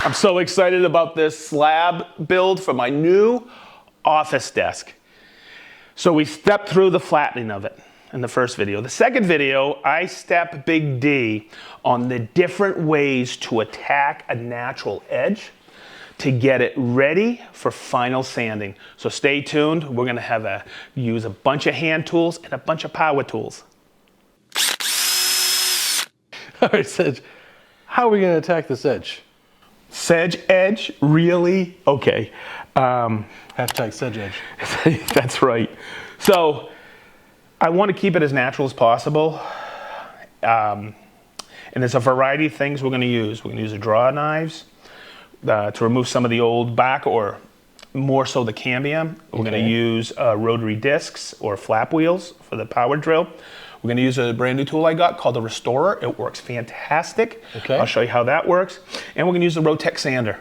I'm so excited about this slab build for my new office desk. So we stepped through the flattening of it in the first video. The second video, I step Big D on the different ways to attack a natural edge to get it ready for final sanding. So stay tuned. We're gonna use a bunch of hand tools and a bunch of power tools. All right, Sedge, how are we gonna attack this edge? Sedge edge, really? Okay. Hashtag Sedge edge. That's right. So I want to keep it as natural as possible. And there's a variety of things we're going to use. We're going to use the draw knives to remove some of the old back, or more so the cambium. We're going to use rotary discs or flap wheels for the power drill. We're going to use a brand new tool I got called the Restorer. It works fantastic. Okay. I'll show you how that works. And we're going to use the Rotec sander.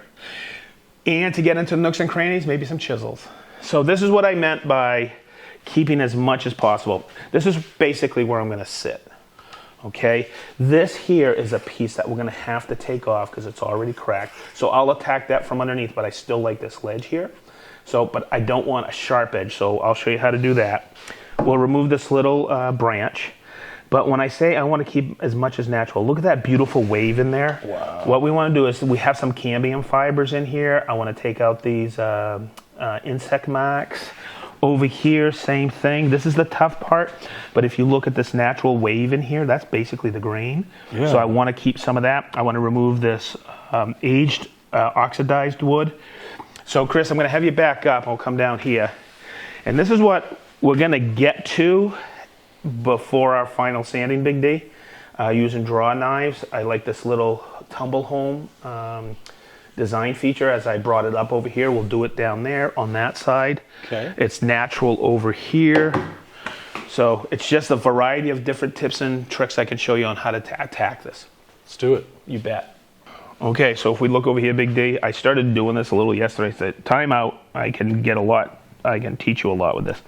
And to get into the nooks and crannies, maybe some chisels. So this is what I meant by keeping as much as possible. This is basically where I'm going to sit. Okay, this here is a piece that we're going to have to take off because it's already cracked. So I'll attack that from underneath, but I still like this ledge here. So, but I don't want a sharp edge, so I'll show you how to do that. We'll remove this little branch. But when I say I want to keep as much as natural, look at that beautiful wave in there. Wow. What we want to do is, we have some cambium fibers in here. I want to take out these insect marks. Over here, same thing. This is the tough part. But if you look at this natural wave in here, that's basically the grain. Yeah. So I want to keep some of that. I want to remove this aged oxidized wood. So Chris, I'm going to have you back up. I'll come down here. And this is what we're going to get to before our final sanding, Big D. Using draw knives. I like this little tumble home design feature. As I brought it up over here, we'll do it down there on that side. Okay. It's natural over here. So it's just a variety of different tips and tricks I can show you on how to attack this. Let's do it. You bet. Okay, so if we look over here, Big D, I started doing this a little yesterday. I said, time out, I can teach you a lot with this.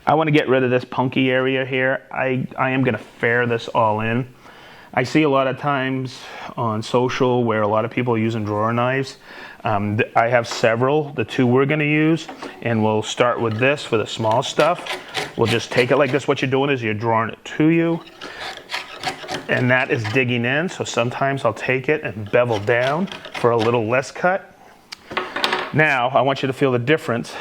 I want to get rid of this punky area here. I am going to fair this all in. I see a lot of times on social where a lot of people are using drawer knives. I have several, the two we're going to use, and we'll start with this for the small stuff. We'll just take it like this. What you're doing is you're drawing it to you, and that is digging in. So sometimes I'll take it and bevel down for a little less cut. Now, I want you to feel the difference.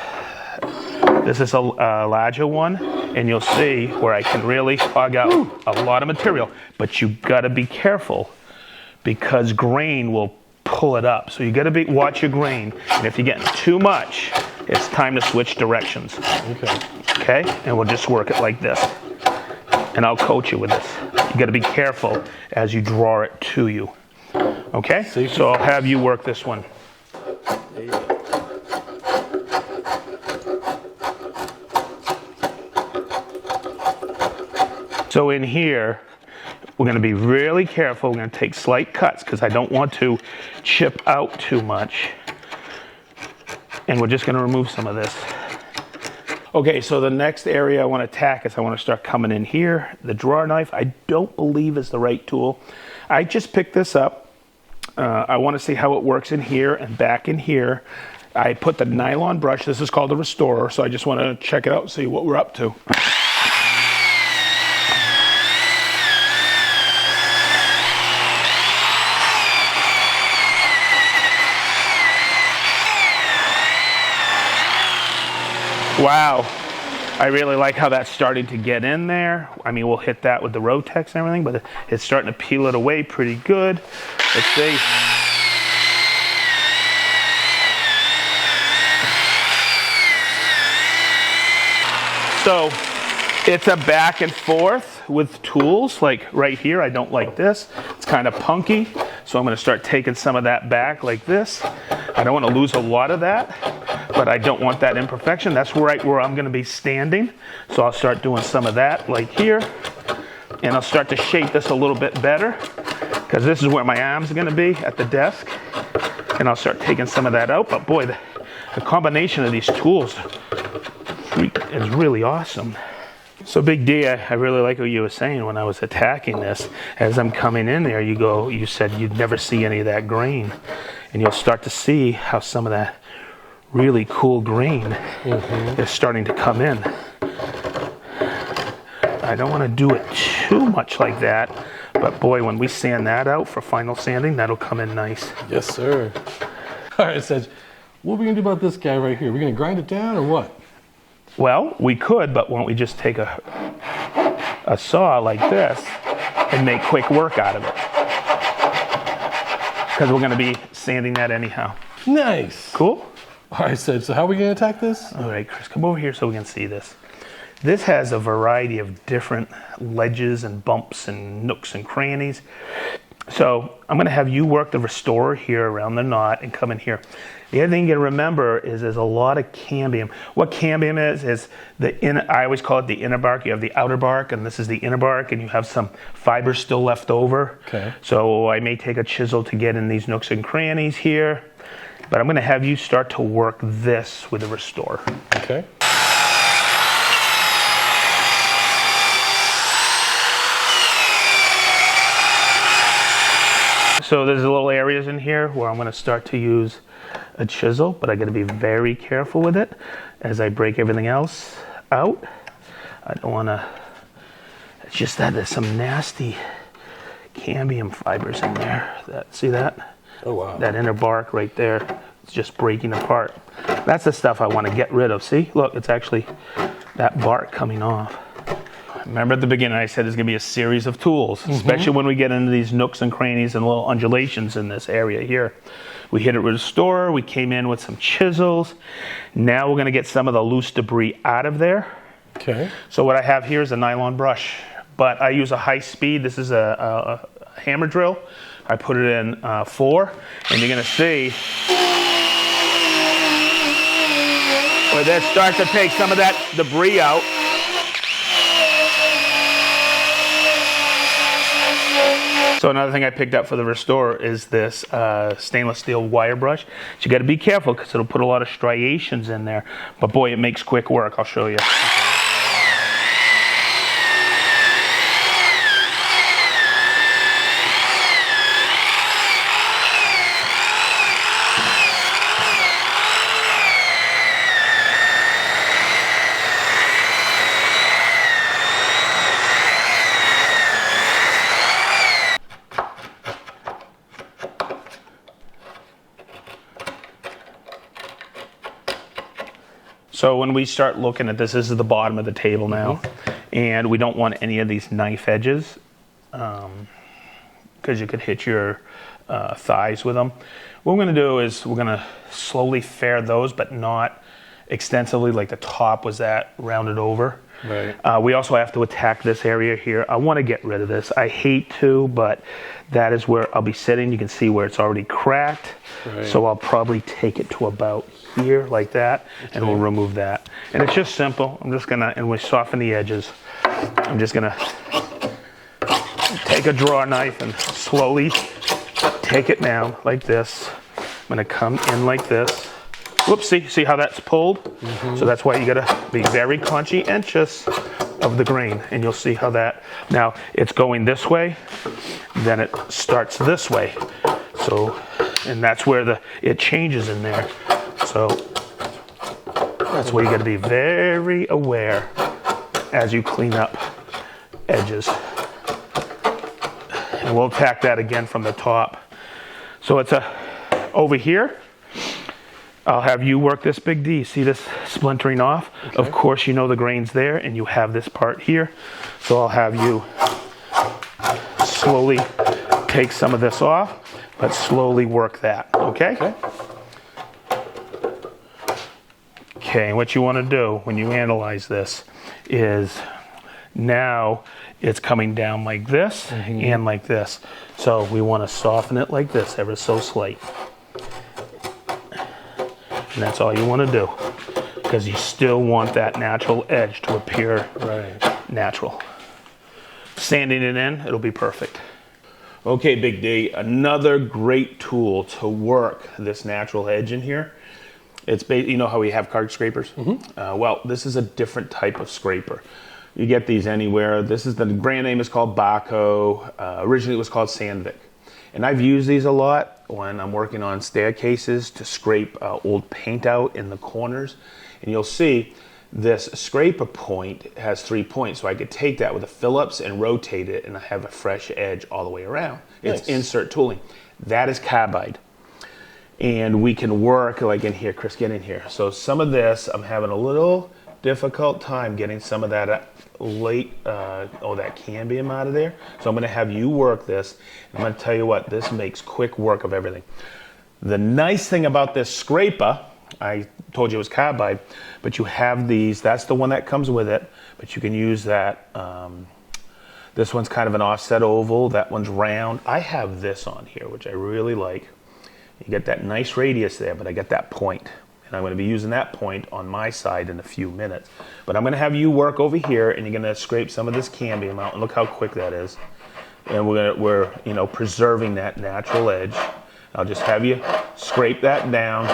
This is a larger one, and you'll see where I can really hog out a lot of material. But you gotta be careful because grain will pull it up. So you gotta watch your grain. And if you're getting too much, it's time to switch directions. Okay, and we'll just work it like this. And I'll coach you with this. You gotta be careful as you draw it to you. Okay, so I'll have you work this one. There you go. So in here, we're going to be really careful. We're going to take slight cuts because I don't want to chip out too much. And we're just going to remove some of this. Okay, so the next area I want to attack is I want to start coming in here. The drawer knife, I don't believe is the right tool. I just picked this up. I want to see how it works in here and back in here. I put the nylon brush. This is called the Restorer, so I just want to check it out and see what we're up to. Wow, I really like how that's starting to get in there. I mean, we'll hit that with the Rotex and everything, but it's starting to peel it away pretty good. Let's see. So it's a back and forth with tools. Like right here, I don't like this. It's kind of punky. So I'm going to start taking some of that back like this. I don't want to lose a lot of that, but I don't want that imperfection. That's right where I'm going to be standing. So I'll start doing some of that like here. And I'll start to shape this a little bit better because this is where my arms are going to be at the desk. And I'll start taking some of that out. But boy, the combination of these tools is really awesome. So Big D, I really like what you were saying when I was attacking this. As I'm coming in there, you said you'd never see any of that grain. and you'll start to see how some of that really cool grain is starting to come in. I don't want to do it too much like that, but boy, when we sand that out for final sanding, that'll come in nice. Yes, sir. All right, Sedge, what are we going to do about this guy right here? Are we going to grind it down or what? Well, we could, but why don't we just take a saw like this and make quick work out of it? Because we're going to be sanding that anyhow. Nice. Cool? All right, Sedge, so how are we going to attack this? All right, Chris, come over here so we can see this. This has a variety of different ledges and bumps and nooks and crannies. So I'm going to have you work the restorer here around the knot and come in here. The other thing you got to remember is there's a lot of cambium. What cambium is the inner, I always call it the inner bark. You have the outer bark, and this is the inner bark, and you have some fibers still left over. Okay. So I may take a chisel to get in these nooks and crannies here, but I'm going to have you start to work this with the restorer. Okay. So there's little areas in here where I'm going to start to use a chisel, but I got to be very careful with it as I break everything else out. I don't want to, it's just that there's some nasty cambium fibers in there. See that? Oh, wow. That inner bark right there, it's just breaking apart. That's the stuff I want to get rid of. See, look, it's actually that bark coming off. Remember at the beginning I said there's going to be a series of tools, especially when we get into these nooks and crannies and little undulations in this area here. We hit it with a restorer, we came in with some chisels. Now we're going to get some of the loose debris out of there. Okay. So what I have here is a nylon brush, but I use a high speed. This is a hammer drill. I put it in 4, and you're going to see where that starts to take some of that debris out. So another thing I picked up for the restorer is this stainless steel wire brush. So you got to be careful because it'll put a lot of striations in there. But boy, it makes quick work. I'll show you. So when we start looking at this is the bottom of the table now, and we don't want any of these knife edges because you could hit your thighs with them. What we're going to do is we're going to slowly fair those, but not extensively like the top was that rounded over. Right. We also have to attack this area here. I want to get rid of this. I hate to, but that is where I'll be sitting. You can see where it's already cracked. Right. So I'll probably take it to about here like that, and we'll remove that. And it's just simple. I'm just gonna, and we soften the edges. I'm just gonna take a draw knife and slowly take it down like this. I'm gonna come in like this. Whoops, see how that's pulled? So that's why you gotta be very conscientious of the grain, and you'll see how that, now it's going this way, then it starts this way. So, and that's where it changes in there. So that's where you gotta be very aware as you clean up edges. And we'll attack that again from the top. So it's over here, I'll have you work this big D. See this splintering off? Okay. Of course you know the grain's there and you have this part here. So I'll have you slowly take some of this off, but slowly work that, okay? Okay, and what you want to do when you analyze this is now it's coming down like this and like this. So we want to soften it like this, ever so slight. And that's all you want to do, because you still want that natural edge to appear natural. Sanding it in, it'll be perfect. Okay, Big D, another great tool to work this natural edge in here. It's you know how we have card scrapers? Well, this is a different type of scraper. You get these anywhere. This is the brand name is called Baco. Originally it was called Sandvik. And I've used these a lot. when I'm working on staircases to scrape old paint out in the corners. And you'll see this scraper point has 3 points, so I could take that with a Phillips and rotate it, and I have a fresh edge all the way around. Nice. It's insert tooling. That is carbide. And we can work like in here. Chris, get in here. So some of this, I'm having a little difficult time getting some of that that cambium out of there. So I'm going to have you work this. I'm going to tell you what, this makes quick work of everything. The nice thing about this scraper, I told you it was carbide, but you have these, that's the one that comes with it, but you can use that. This one's kind of an offset oval, that one's round. I have this on here, which I really like. You get that nice radius there, but I get that point. And I'm going to be using that point on my side in a few minutes. But I'm going to have you work over here, and you're going to scrape some of this cambium out, and look how quick that is. And we're preserving that natural edge. I'll just have you scrape that down.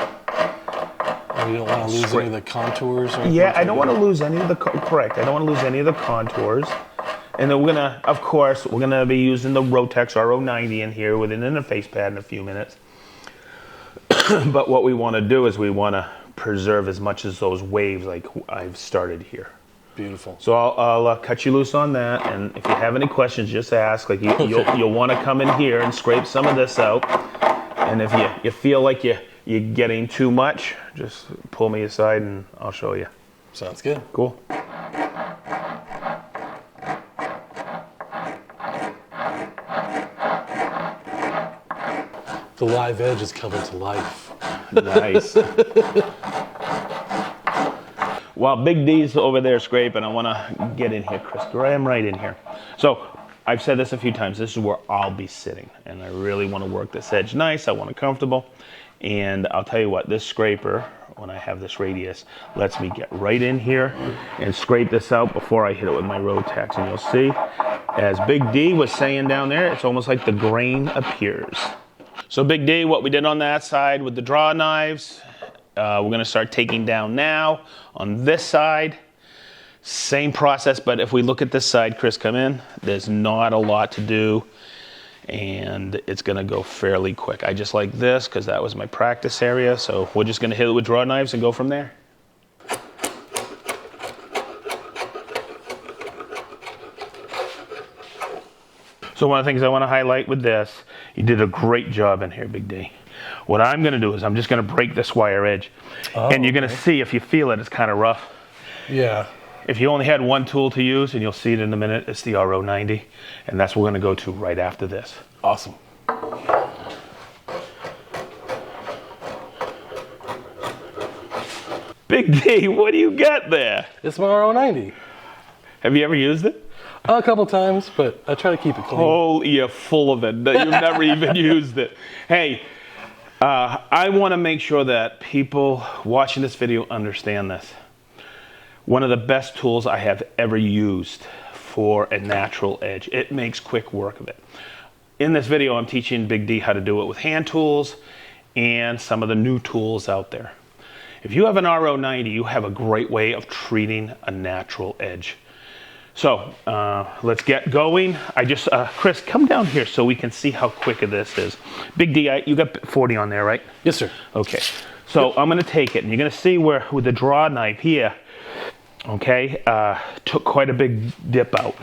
You don't want to lose any of the contours? Or yeah, I don't want to lose any of the, correct. I don't want to lose any of the contours. And then we're going to, of course, we're going to be using the Rotex RO90 in here with an interface pad in a few minutes. But what we want to do is we want to preserve as much as those waves like I've started here. Beautiful. So I'll cut you loose on that, and if you have any questions, just ask. Like you'll want to come in here and scrape some of this out. And if you feel like you're getting too much, just pull me aside and I'll show you. Sounds good. Cool. The live edge is coming to life. Nice. While Big D's over there scraping, I want to get in here, Chris. I am right in here. So I've said this a few times. This is where I'll be sitting, and I really want to work this edge nice. I want it comfortable. And I'll tell you what, this scraper, when I have this radius, lets me get right in here and scrape this out before I hit it with my Rotex. And you'll see, as Big D was saying down there, it's almost like the grain appears. So Big D, what we did on that side with the draw knives, we're going to start taking down now. On this side, same process, but if we look at this side, Chris, come in, there's not a lot to do, and it's going to go fairly quick. I just like this because that was my practice area, so we're just going to hit it with draw knives and go from there. So one of the things I want to highlight with this, you did a great job in here, Big D. What I'm going to do is I'm just going to break this wire edge. And you're going to see, if you feel it, it's kind of rough. Yeah. If you only had one tool to use, and you'll see it in a minute, it's the RO90. And that's what we're going to go to right after this. Awesome. Big D, what do you got there? It's my RO90. Have you ever used it? A couple times, but I try to keep it clean. Oh, you're full of it. You've never even used it. Hey, I want to make sure that people watching this video understand this. One of the best tools I have ever used for a natural edge. It makes quick work of it. In this video, I'm teaching Big D how to do it with hand tools and some of the new tools out there. If you have an RO90, you have a great way of treating a natural edge. So let's get going. Chris, come down here so we can see how quick this is. Big D, you got 40 on there, right? Yes, sir. Okay. So I'm going to take it, and you're going to see where with the draw knife here, okay, took quite a big dip out.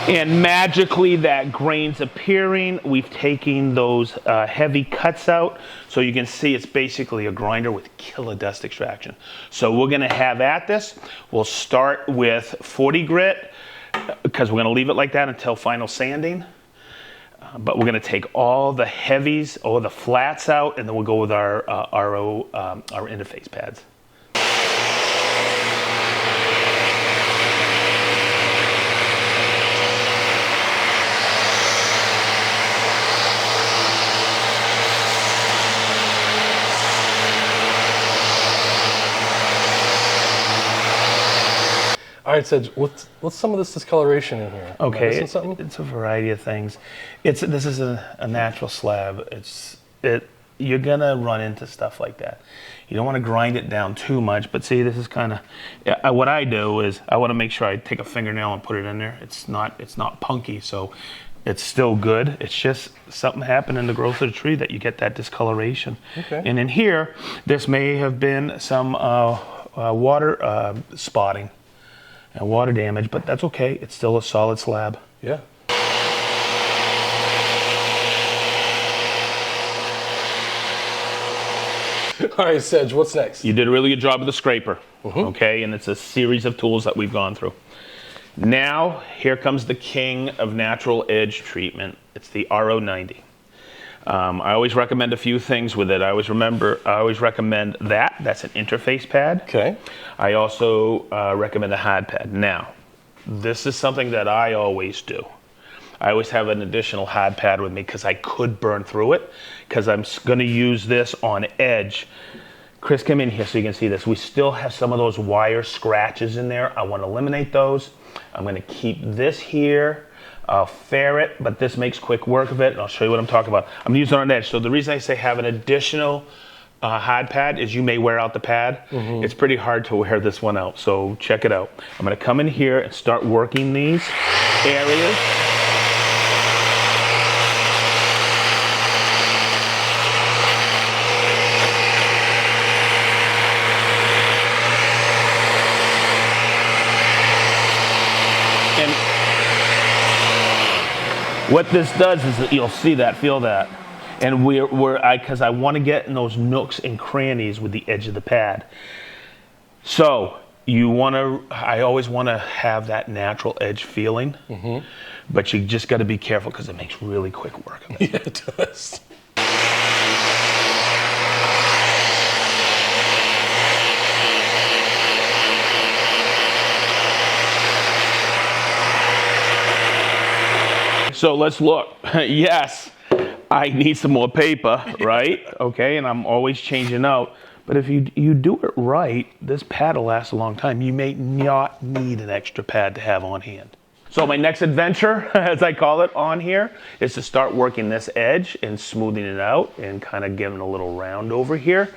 And magically that grain's appearing. We've taken those heavy cuts out. So you can see it's basically a grinder with killer dust extraction. So we're gonna have at this. We'll start with 40 grit because we're gonna leave it like that until final sanding. But we're gonna take all the heavies or the flats out, and then we'll go with our interface pads. All right, Sedge, what's some of this discoloration in here? Okay, Is something? It's a variety of things. This is a natural slab. You're gonna run into stuff like that. You don't want to grind it down too much, but see, this is kind of, what I do is I want to make sure I take a fingernail and put it in there. It's not punky, so it's still good. It's just something happened in the growth of the tree that you get that discoloration. Okay. And in here, this may have been some water spotting and water damage, but that's okay. It's still a solid slab. Yeah. All right, Sedge, what's next? You did a really good job with the scraper, okay? And it's a series of tools that we've gone through. Now, here comes the king of natural edge treatment. It's the RO90. I always recommend a few things with it. I always recommend that. That's an interface pad. Okay. I also recommend a hard pad. Now, this is something that I always do. I always have an additional hard pad with me because I could burn through it, because I'm going to use this on edge. Chris, come in here so you can see this. We still have some of those wire scratches in there. I want to eliminate those. I'm going to keep this here. I'll fair it, but this makes quick work of it, and I'll show you what I'm talking about. I'm using it on edge. So the reason I say have an additional hard pad is you may wear out the pad. It's pretty hard to wear this one out, so check it out. I'm going to come in here and start working these areas. What this does is that you'll see that, feel that. And because I want to get in those nooks and crannies with the edge of the pad. So I always want to have that natural edge feeling, but you just got to be careful because it makes really quick work of it. Yeah, it does. So let's look. Yes, I need some more paper, right? Okay, and I'm always changing out. But if you do it right, this pad will last a long time. You may not need an extra pad to have on hand. So my next adventure, as I call it on here, is to start working this edge and smoothing it out and kind of giving a little round over here.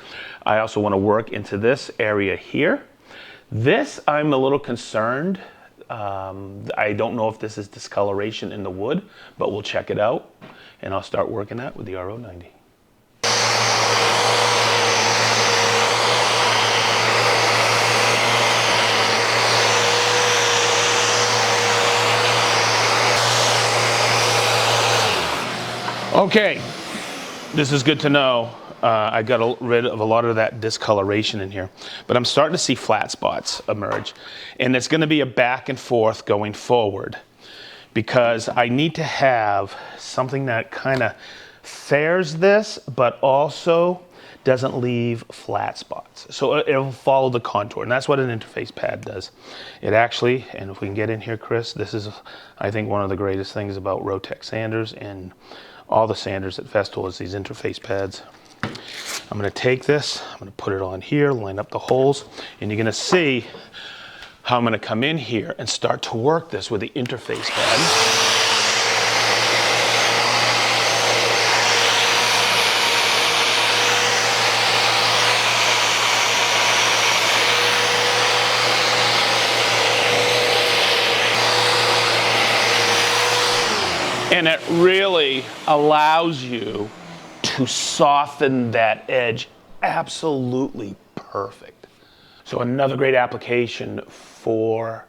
I also want to work into this area here. This, I'm a little concerned. I don't know if this is discoloration in the wood, but we'll check it out, and I'll start working that with the RO90. Okay, this is good to know. I got rid of a lot of that discoloration in here, but I'm starting to see flat spots emerge, and it's going to be a back and forth going forward because I need to have something that kind of fairs this, but also doesn't leave flat spots. So it'll follow the contour, and that's what an interface pad does. It actually, and if we can get in here, Chris, this is, I think, one of the greatest things about Rotex sanders and all the sanders at Festool is these interface pads. I'm going to take this, I'm going to put it on here, line up the holes, and you're going to see how I'm going to come in here and start to work this with the interface pad. And it really allows you to soften that edge absolutely perfect. So another great application for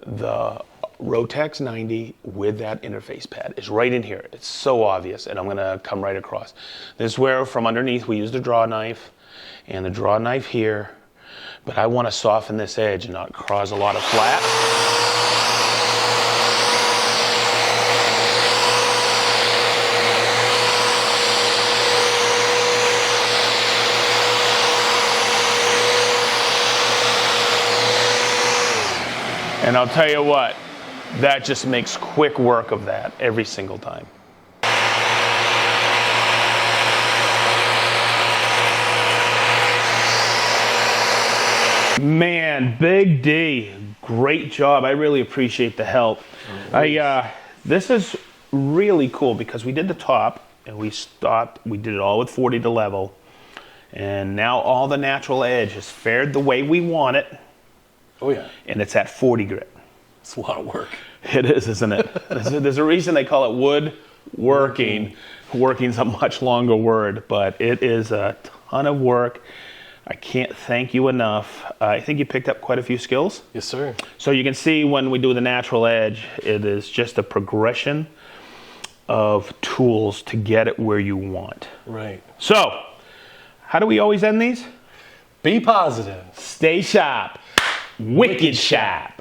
the Rotex 90 with that interface pad is right in here. It's so obvious, and I'm gonna come right across. This is where from underneath we use the draw knife and the draw knife here, but I wanna soften this edge and not cause a lot of flat. And I'll tell you what, that just makes quick work of that every single time. Man, Big D, great job. I really appreciate the help. This is really cool because we did the top and we stopped. We did it all with 40 to level. And now all the natural edge is fared the way we want it, Oh yeah, and it's at 40 grit. it's a lot of work. It is, isn't it? There's a reason they call it woodworking. Working's a much longer word, but it is a ton of work. I can't thank you enough. I think you picked up quite a few skills. Yes, sir. So you can see when we do the natural edge, it is just a progression of tools to get it where you want. Right. So, how do we always end these? Be positive. Stay sharp. Wicked sharp.